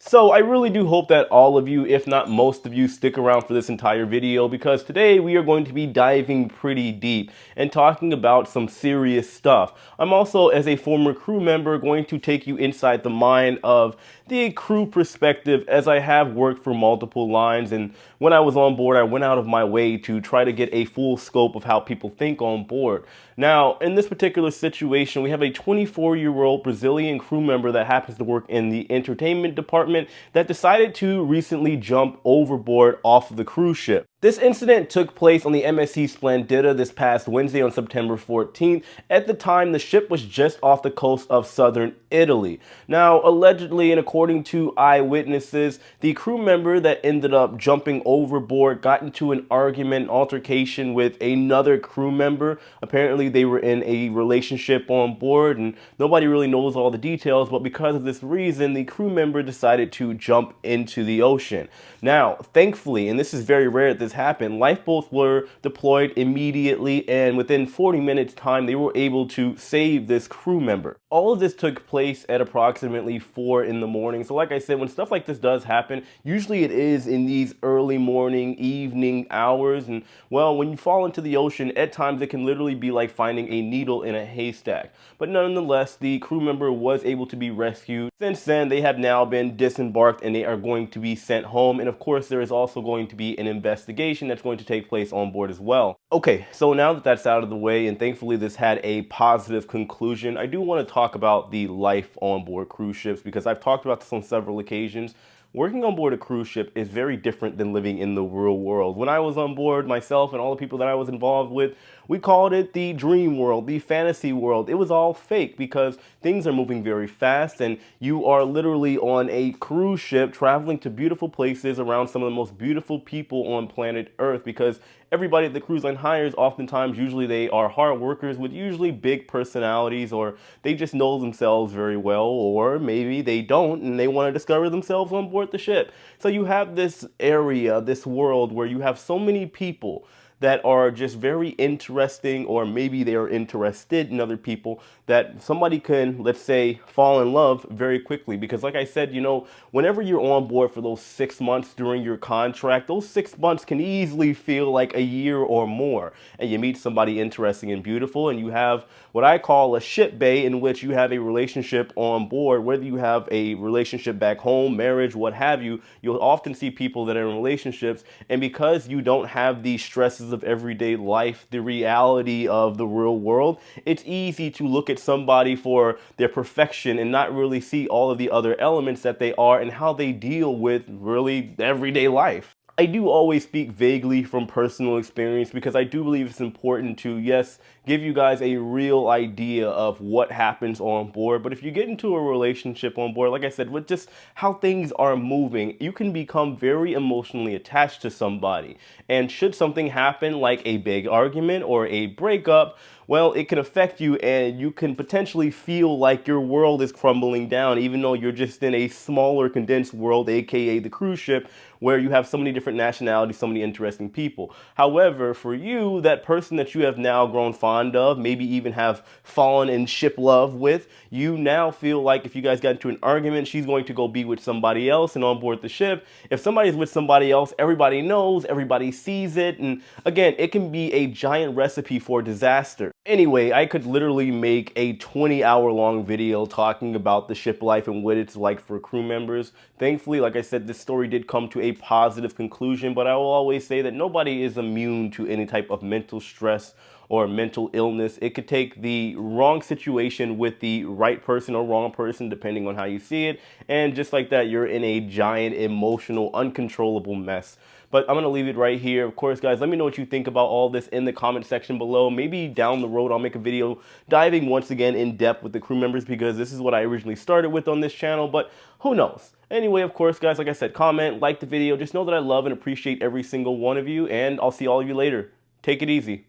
So I really do hope that all of you, if not most of you, stick around for this entire video, because today we are going to be diving pretty deep and talking about some serious stuff. I'm also, as a former crew member, going to take you inside the mind of the crew perspective, as I have worked for multiple lines, and when I was on board I went out of my way to try to get a full scope of how people think on board. Now, in this particular situation, we have a 24-year-old Brazilian crew member that happens to work in the entertainment department that decided to recently jump overboard off of the cruise ship. This incident took place on the MSC Splendida this past Wednesday on September 14th. At the time, the ship was just off the coast of southern Italy. Now, allegedly, and according to eyewitnesses, the crew member that ended up jumping overboard got into an argument, altercation with another crew member. Apparently, they were in a relationship on board, and nobody really knows all the details, but because of this reason, the crew member decided to jump into the ocean. Now, thankfully, and this is very rare that this happened, lifeboats were deployed immediately, and within 40 minutes time, they were able to save this crew member. All of this took place at approximately 4 in the morning. So like I said, when stuff like this does happen, usually it is in these early morning, evening hours. And well, when you fall into the ocean, at times it can literally be like finding a needle in a haystack. But nonetheless, the crew member was able to be rescued. Since then, they have now been disembarked and they are going to be sent home. And of course, there is also going to be an investigation that's going to take place on board as well. Okay, so now that that's out of the way, and thankfully this had a positive conclusion, I do want to talk about the life on board cruise ships, because I've talked about this on several occasions. Working on board a cruise ship is very different than living in the real world. When I was on board, myself and all the people that I was involved with, we called it the dream world, the fantasy world. It was all fake because things are moving very fast and you are literally on a cruise ship traveling to beautiful places around some of the most beautiful people on planet Earth, because everybody at the cruise line hires, oftentimes, usually they are hard workers with usually big personalities, or they just know themselves very well, or maybe they don't and they want to discover themselves on board the ship. So you have this area, this world where you have so many people that are just very interesting, or maybe they are interested in other people, that somebody can, let's say, fall in love very quickly. Because like I said, you know, whenever you're on board for those 6 months during your contract, those 6 months can easily feel like a year or more. And you meet somebody interesting and beautiful, and you have what I call a ship bay, in which you have a relationship on board. Whether you have a relationship back home, marriage, what have you, you'll often see people that are in relationships, and because you don't have the stresses of everyday life, the reality of the real world, it's easy to look at somebody for their perfection and not really see all of the other elements that they are and how they deal with really everyday life. I do always speak vaguely from personal experience, because I do believe it's important to, yes, give you guys a real idea of what happens on board. But if you get into a relationship on board, like I said, with just how things are moving, you can become very emotionally attached to somebody. And should something happen, like a big argument or a breakup, well, it can affect you, and you can potentially feel like your world is crumbling down, even though you're just in a smaller, condensed world, aka the cruise ship, where you have so many different nationalities, so many interesting people. However, for you, that person that you have now grown fond of, maybe even have fallen in ship love with, you now feel like if you guys got into an argument, she's going to go be with somebody else and on board the ship. If somebody's with somebody else, everybody knows, everybody sees it, and again, it can be a giant recipe for disaster. Anyway, I could literally make a 20-hour long video talking about the ship life and what it's like for crew members. Thankfully, like I said, this story did come to a positive conclusion, but I will always say that nobody is immune to any type of mental stress or mental illness. It could take the wrong situation with the right person or wrong person, depending on how you see it, and just like that, you're in a giant emotional, uncontrollable mess. But I'm going to leave it right here. Of course, guys, let me know what you think about all this in the comment section below. Maybe down the road, I'll make a video diving once again in depth with the crew members, because this is what I originally started with on this channel, but who knows? Anyway, of course, guys, like I said, comment, like the video. Just know that I love and appreciate every single one of you, and I'll see all of you later. Take it easy.